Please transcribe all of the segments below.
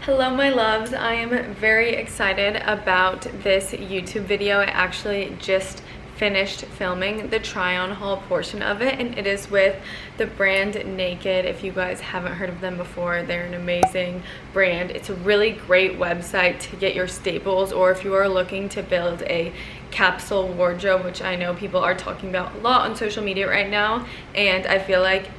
Hello my loves, I am very excited about this YouTube video. I actually just finished filming the try on haul portion of it, and it is with the brand NAKD. If you guys haven't heard of them before, they're an amazing brand. It's a really great website to get your staples, or if you are looking to build a capsule wardrobe, which I know people are talking about a lot on social media right now, and I feel like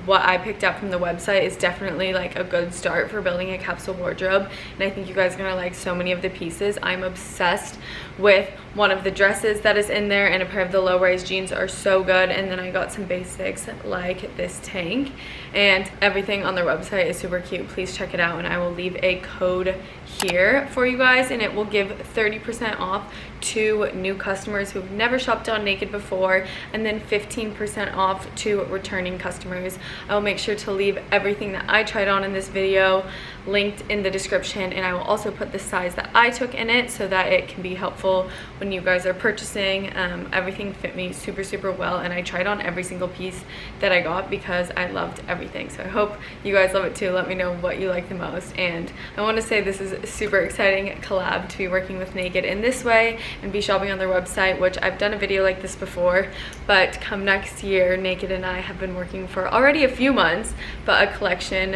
what I picked up from the website is definitely like a good start for building a capsule wardrobe, and I think you guys are gonna like so many of the pieces. I'm obsessed with one of the dresses that is in there, and a pair of the low-rise jeans are so good, and then I got some basics like this tank, and everything on their website is super cute. Please check it out, and I will leave a code here for you guys, and it will give 30% off to new customers who've never shopped on NAKD before, and then 15% off to returning customers. I will make sure to leave everything that I tried on in this video linked in the description, and I will also put the size that I took in it so that it can be helpful when you guys are purchasing. Everything fit me super well, and I tried on every single piece that I got because I loved everything. So I hope you guys love it too. Let me know what you like the most, and I want to say this is a super exciting collab to be working with NAKD in this way and be shopping on their website, which I've done a video like this before, but come next year NAKD and I have been working for already a few months, but a collection,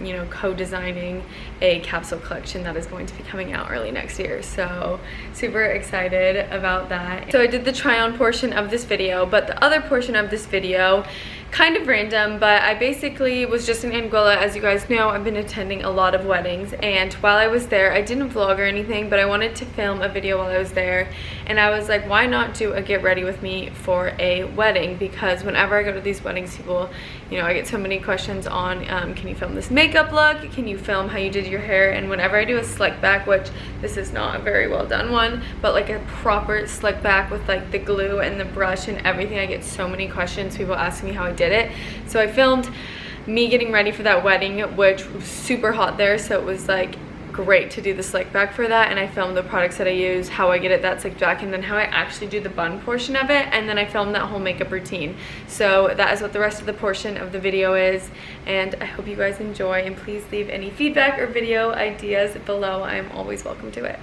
you know, co-designing a capsule collection that is going to be coming out early next year. So super excited about that. So I did the try on portion of this video, but the other portion of this video, kind of random, but I basically was just in Anguilla. As you guys know, I've been attending a lot of weddings, and while I was there, I didn't vlog or anything, but I wanted to film a video while I was there, and I was like, why not do a get ready with me for a wedding? Because whenever I go to these weddings, people, you know, I get so many questions on, can you film this makeup look? Can you film how you did your hair? And whenever I do a slick back, which this is not a very well done one, but like a proper slick back with like the glue and the brush and everything, I get so many questions, people asking me how I did it. So I filmed me getting ready for that wedding, which was super hot there, so it was like great to do the slick back for that. And I filmed the products that I use, how I get it that slick back, and then how I actually do the bun portion of it, and then I filmed that whole makeup routine. So that is what the rest of the portion of the video is, and I hope you guys enjoy, and please leave any feedback or video ideas below. I am always welcome to it.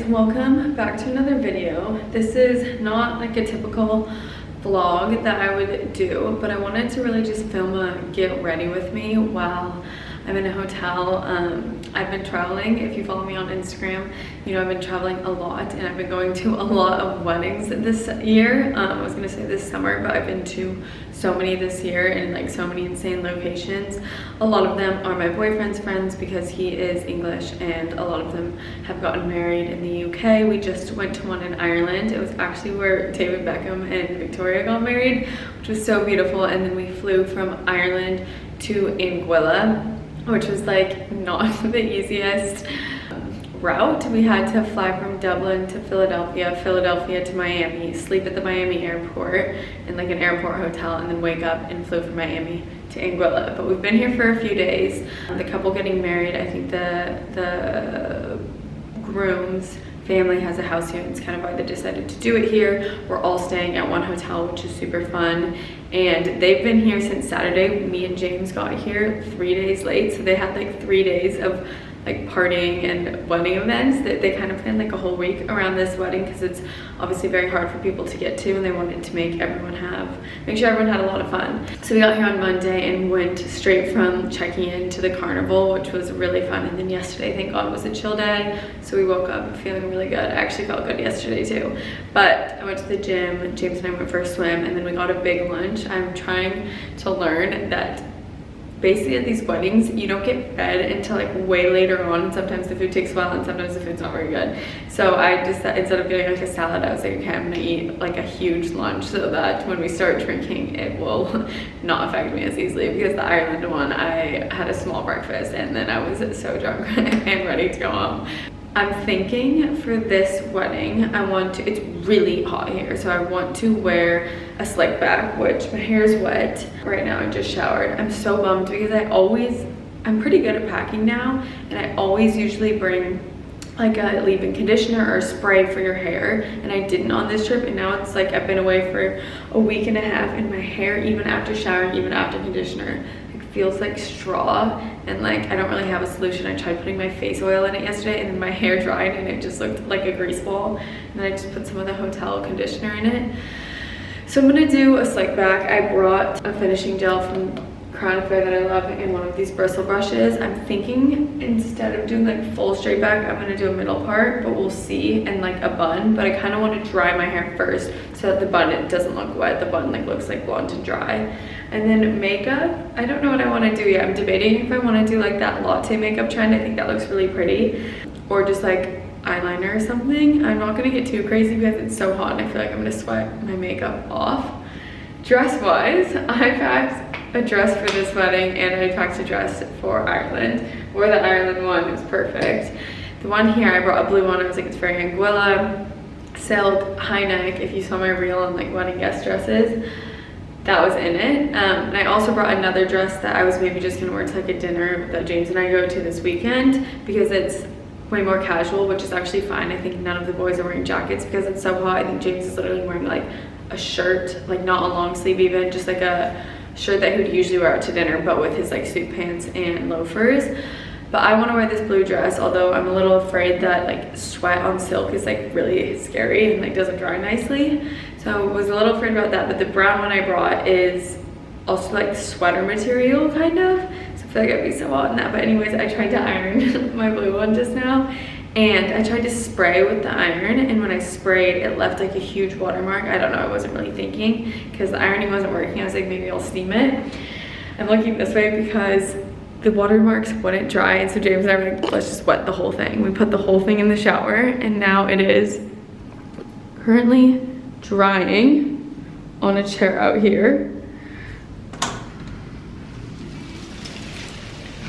Welcome back to another video. This is not like a typical vlog that I would do, but I wanted to really just film a get ready with me while I'm in a hotel. I've been traveling. If you follow me on Instagram, you know I've been traveling a lot, and I've been going to a lot of weddings this year. I was gonna say this summer, but I've been to so many this year in like so many insane locations. A lot of them are my boyfriend's friends because he is English, and a lot of them have gotten married in the UK. We just went to one in Ireland. It was actually where David Beckham and Victoria got married, which was so beautiful. And then we flew from Ireland to Anguilla, which was like not the easiest. route. We had to fly from Dublin to Philadelphia, Philadelphia to Miami, sleep at the Miami airport in like an airport hotel, and then wake up and flew from Miami to Anguilla. But we've been here for a few days. The couple getting married, I think the groom's family has a house here, and it's kind of why they decided to do it here. We're all staying at one hotel, which is super fun, and they've been here since Saturday. Me and James got here 3 days late, so they had like 3 days of like partying and wedding events that they kind of planned like a whole week around this wedding, because it's obviously very hard for people to get to, and they wanted to make sure everyone had a lot of fun. So we got here on Monday and went straight from checking in to the carnival, which was really fun. And then yesterday, thank God, was a chill day, so we woke up feeling really good. I actually felt good yesterday too. But I went to the gym, James and I went for a swim, and then we got a big lunch. I'm trying to learn that basically at these weddings, you don't get fed until like way later on, and sometimes the food takes a while, and sometimes the food's not very good. So I just, instead of getting like a salad, I was like, okay, I'm gonna eat like a huge lunch so that when we start drinking, it will not affect me as easily, because the Ireland one, I had a small breakfast and then I was so drunk and ready to go home. I'm thinking for this wedding, it's really hot here, so I want to wear a slick back, which my hair is wet. Right now I just showered. I'm so bummed because I'm pretty good at packing now, and I always usually bring like a leave-in conditioner or a spray for your hair, and I didn't on this trip, and now it's like I've been away for a week and a half, and my hair, even after showering, even after conditioner, feels like straw, and like I don't really have a solution. I tried putting my face oil in it yesterday, and then my hair dried and it just looked like a grease ball, and then I just put some of the hotel conditioner in it. So I'm gonna do a slick back. I brought a finishing gel from Crown Fair that I love in one of these bristle brushes. I'm thinking instead of doing like full straight back, I'm gonna do a middle part, but we'll see, and like a bun. But I kind of want to dry my hair first so that the bun, it doesn't look wet. The bun like looks like blonde and dry. And then makeup, I don't know what I want to do yet. I'm debating if I want to do like that latte makeup trend. I think that looks really pretty, or just like eyeliner or something. I'm not gonna get too crazy because it's so hot and I feel like I'm gonna sweat my makeup off. Dress wise, I packed a dress for this wedding, and I packed a dress for Ireland. Wore the Ireland one, it was perfect. The one here, I brought a blue one. I was like, it's very Anguilla, sailed high neck. If you saw my reel on like wedding guest dresses, that was in it. And I also brought another dress that I was maybe just gonna wear to like a dinner that James and I go to this weekend, because it's way more casual, which is actually fine. I think none of the boys are wearing jackets because it's so hot. I think James is literally wearing like a shirt, like not a long sleeve even, just like a shirt that he would usually wear out to dinner, but with his like suit pants and loafers. But I want to wear this blue dress, although I'm a little afraid that like sweat on silk is like really scary and like doesn't dry nicely. So I was a little afraid about that. But the brown one I brought is also like sweater material kind of. So I feel like I'd be so hot in that. But anyways, I tried to iron my blue one just now, and I tried to spray with the iron, and when I sprayed, it left like a huge watermark. I don't know, I wasn't really thinking because the ironing wasn't working. I was like, maybe I'll steam it. I'm looking this way because the watermarks wouldn't dry, and so James and I were like, let's just wet the whole thing. We put the whole thing in the shower, and now it is currently drying on a chair out here.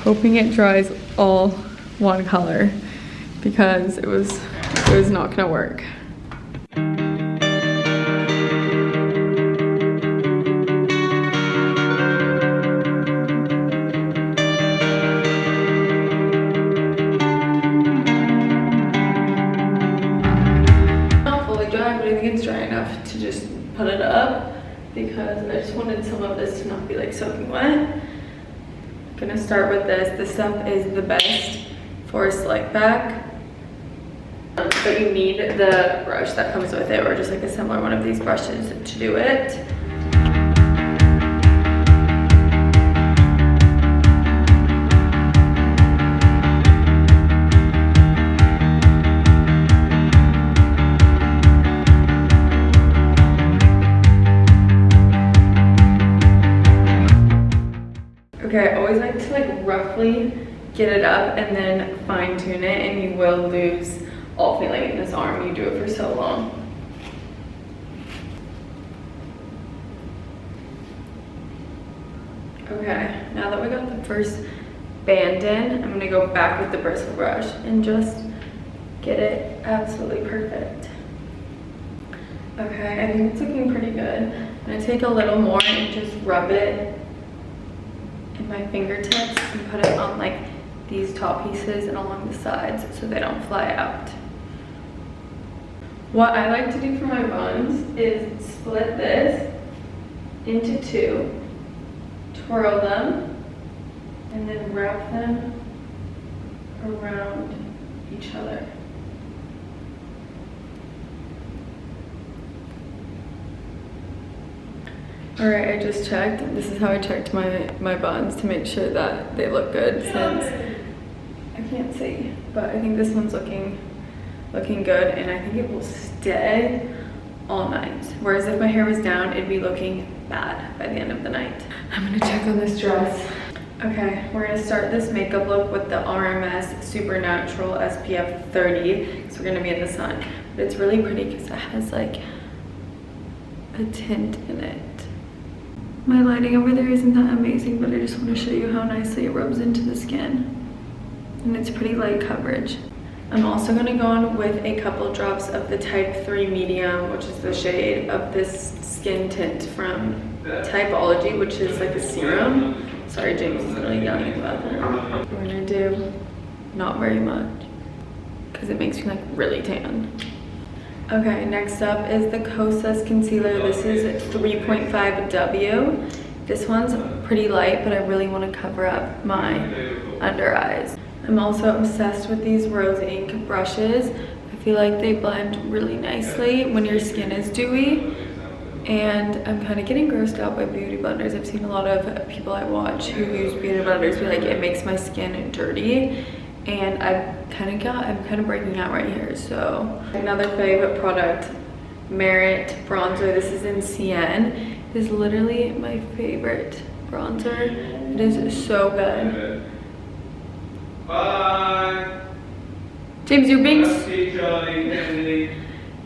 Hoping it dries all one color, because it was not gonna work. Not fully dry, but I think it's dry enough to just put it up, because I just wanted some of this to not be like soaking wet. Gonna start with this. This stuff is the best for a slick back, but you need the brush that comes with it, or just like a similar one of these brushes to do it. Okay, I always like to like roughly get it up and then fine tune it, and you will lose all feeling in this arm. You do it for so long. Okay, now that we got the first band in, I'm gonna go back with the bristle brush and just get it absolutely perfect. Okay, I think it's looking pretty good. I'm gonna take a little more and just rub it in my fingertips and put it on like these top pieces and along the sides so they don't fly out. What I like to do for my buns is split this into two, twirl them, and then wrap them around each other. Alright, I just checked. This is how I checked my buns to make sure that they look good, since I can't see, but I think this one's looking good, and I think it will stay all night. Whereas if my hair was down, it'd be looking bad by the end of the night. I'm gonna check on this dress. Okay, we're gonna start this makeup look with the RMS Supernatural SPF 30, because we're gonna be in the sun. But it's really pretty because it has like a tint in it. My lighting over there isn't that amazing, but I just want to show you how nicely it rubs into the skin. And it's pretty light coverage. I'm also going to go on with a couple drops of the Type 3 Medium, which is the shade of this skin tint from Typology, which is like a serum. Sorry, James is literally yelling in the bathroom. We're going to do not very much because it makes me like really tan. Okay, next up is the Kosas concealer. This is 3.5W. This one's pretty light, but I really want to cover up my under eyes. I'm also obsessed with these rose ink brushes. I feel like they blend really nicely when your skin is dewy. And I'm kind of getting grossed out by beauty blenders. I've seen a lot of people I watch who use beauty blenders be like, it makes my skin dirty. And I'm kind of breaking out right here. So another favorite product, Merit bronzer. This is in CN. It is literally my favorite bronzer. It is so good. Bye. James, you're being...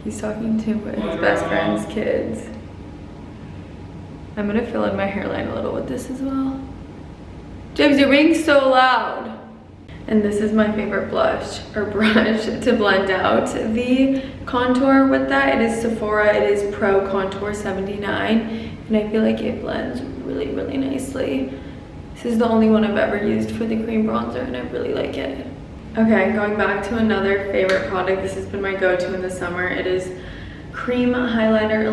He's talking to his best friend's kids. I'm gonna fill in my hairline a little with this as well. James, you're being so loud. And this is my favorite blush or brush to blend out the contour with that. It is Sephora. It is Pro Contour 79. And I feel like it blends really, really nicely. This is the only one I've ever used for the cream bronzer, and I really like it. Okay, going back to another favorite product. This has been my go-to in the summer. It is Cream Highlighter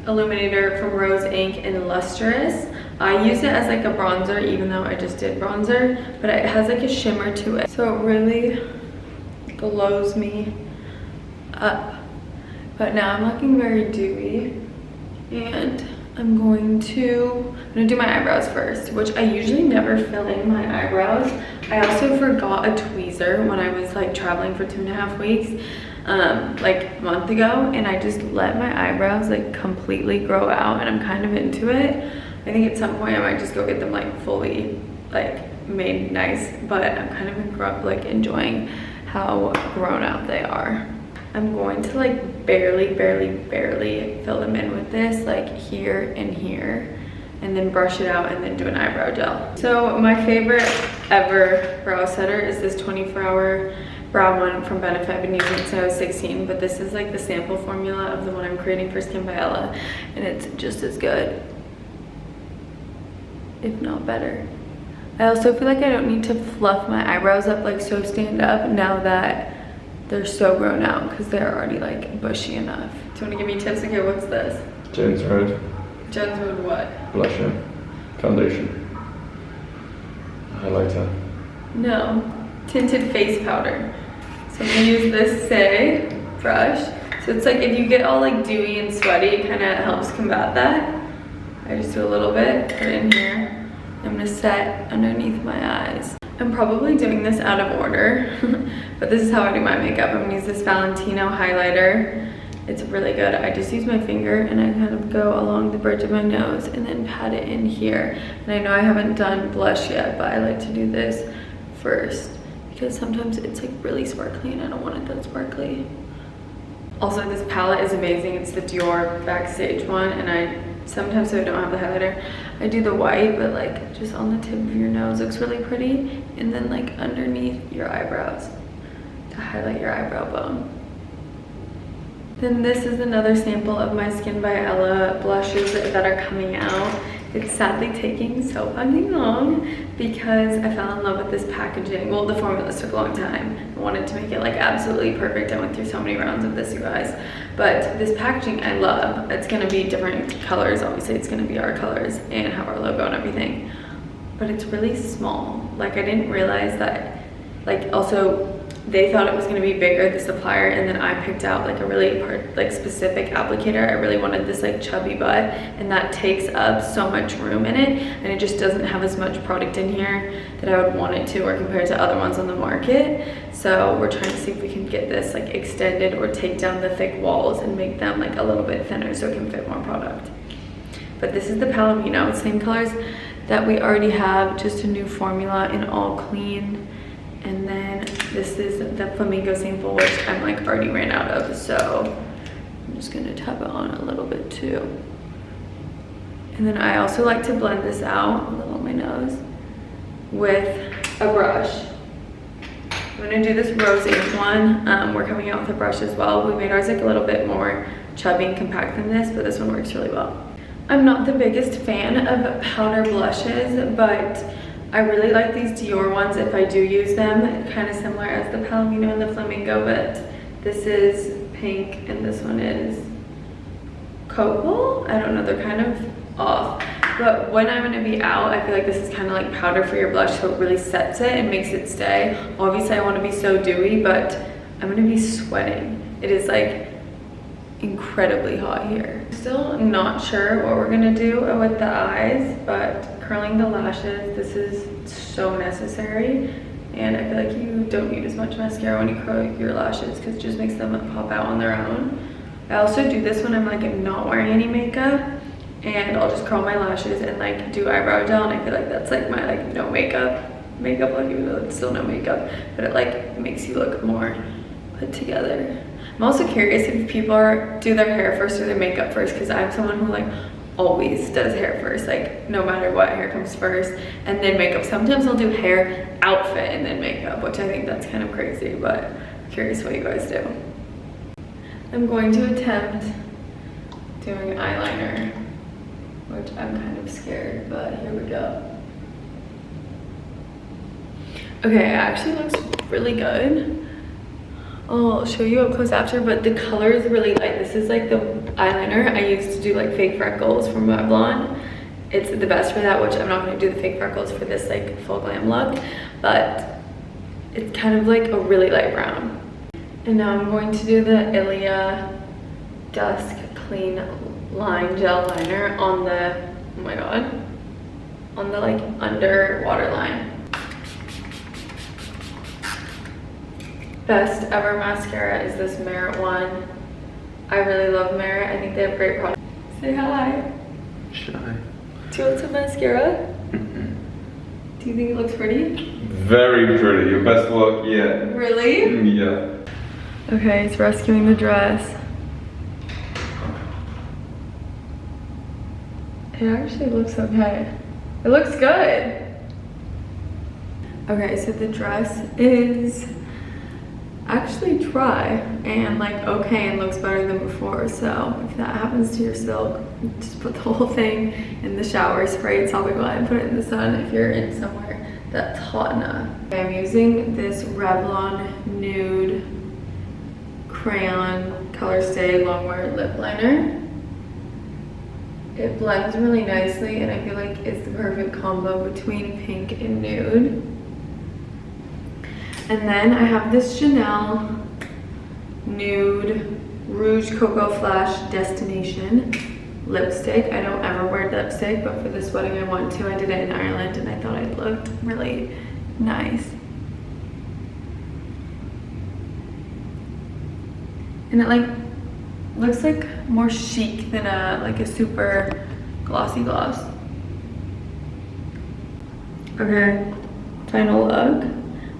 Illuminator from Rose Inc in Lustrous. I use it as like a bronzer, even though I just did bronzer, but it has like a shimmer to it. So it really glows me up. But now I'm looking very dewy, and I'm gonna do my eyebrows first, which I usually never fill in my eyebrows. I also forgot a tweezer when I was like traveling for 2.5 weeks, like a month ago, and I just let my eyebrows like completely grow out, and I'm kind of into it. I think at some point I might just go get them like fully like made nice, but I'm kind of like enjoying how grown out they are. I'm going to like barely fill them in with this, like here and here, and then brush it out and then do an eyebrow gel. So my favorite ever brow setter is this 24-hour brow one from Benefit. I've been using it since I was 16, but this is like the sample formula of the one I'm creating for Skin by Ella, and it's just as good, if not better. I also feel like I don't need to fluff my eyebrows up like so stand up now that they're so grown out, because they're already like bushy enough. Do you want to give me tips? Okay, what's this? Jen's Road. Jen's Road what? Blusher. Foundation. Highlighter. No. Tinted face powder. So I'm gonna use this Say brush. So it's like if you get all like dewy and sweaty, it kind of helps combat that. I just do a little bit, put it in here. I'm gonna set underneath my eyes. I'm probably doing this out of order, but this is how I do my makeup. I'm gonna use this Valentino highlighter. It's really good. I just use my finger and I kind of go along the bridge of my nose and then pat it in here. And I know I haven't done blush yet, but I like to do this first because sometimes it's like really sparkly and I don't want it that sparkly. Also, this palette is amazing. It's the Dior Backstage one, and sometimes I don't have the highlighter, I do the white, but like just on the tip of your nose looks really pretty, and then like underneath your eyebrows. to highlight your eyebrow bone. Then this is another sample of my Skin by Ella blushes that are coming out. It's sadly taking so fucking long because I fell in love with this packaging. Well, the formulas took a long time. I wanted to make it like absolutely perfect. I went through so many rounds of this, you guys. But this packaging I love. It's gonna be different colors. Obviously, it's gonna be our colors and have our logo and everything. But it's really small. Like, I didn't realize that. Like, also, they thought it was going to be bigger, the supplier, and then I picked out like a really specific applicator. I really wanted this like chubby butt, and that takes up so much room in it, and it just doesn't have as much product in here that I would want it to, or compared to other ones on the market. So we're trying to see if we can get this like extended or take down the thick walls and make them like a little bit thinner so it can fit more product. But this is the Palomino, same colors that we already have, just a new formula in all clean. And then this is the Flamingo sample, which I'm like already ran out of, so I'm just gonna tap it on a little bit too. And then I also like to blend this out a little on my nose with a brush. I'm gonna do this rose ink one. We're coming out with a brush as well. We made ours like a little bit more chubby and compact than this, but this one works really well. I'm not the biggest fan of powder blushes, but I really like these Dior ones if I do use them, kind of similar as the Palomino and the Flamingo, but this is pink and this one is copal. I don't know, they're kind of off. But when I'm gonna be out, I feel like this is kind of like powder for your blush, so it really sets it and makes it stay. Obviously I wanna be so dewy, but I'm gonna be sweating. It is like incredibly hot here. Still not sure what we're gonna do with the eyes, but curling the lashes, this is so necessary, and I feel like you don't need as much mascara when you curl your lashes because it just makes them pop out on their own. I also do this when I'm like not wearing any makeup, and I'll just curl my lashes and like do eyebrow gel, and I feel like that's like my like no makeup look, even though it's still no makeup, but it like makes you look more put together. I'm also curious if people do their hair first or their makeup first, because I'm someone who like always does hair first, like no matter what, hair comes first and then makeup. Sometimes I'll do hair, outfit, and then makeup, which I think that's kind of crazy, but I'm curious what you guys do. I'm going to attempt doing eyeliner, which I'm kind of scared, but here we go. Okay, it actually looks really good. I'll show you up close after, but the color is really light. This is like the eyeliner I used to do like fake freckles from Revlon. It's the best for that, which I'm not going to do the fake freckles for this like full glam look, but it's kind of like a really light brown. And now I'm going to do the Ilia Dusk Clean Line Gel Liner on the, oh my god, on the like underwater line. Best ever mascara is this Merit one. I really love Merit. I think they have great products. Say hi. Shy. Do you want some mascara? Do you think it looks pretty? Very pretty. Your best look yet. Really? Yeah. Okay, it's rescuing the dress. It actually looks okay. It looks good. Okay, so the dress is actually dry and like okay and looks better than before, so if that happens to your silk, just put the whole thing in the shower, spray it solid wet, and put it in the sun if you're in somewhere that's hot enough. Okay, I'm using this Revlon Nude Crayon Color Stay Longwear Lip Liner. It blends really nicely and I feel like it's the perfect combo between pink and nude. And then I have this Chanel Nude Rouge Cocoa Flash Destination lipstick. I don't ever wear lipstick, but for this wedding I want to. I did it in Ireland and I thought it looked really nice. And it like looks like more chic than a super glossy gloss. Okay, final look.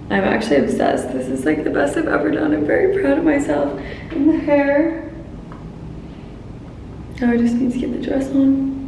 I'm actually obsessed. This is like the best I've ever done. I'm very proud of myself. And the hair. Now I just need to get the dress on.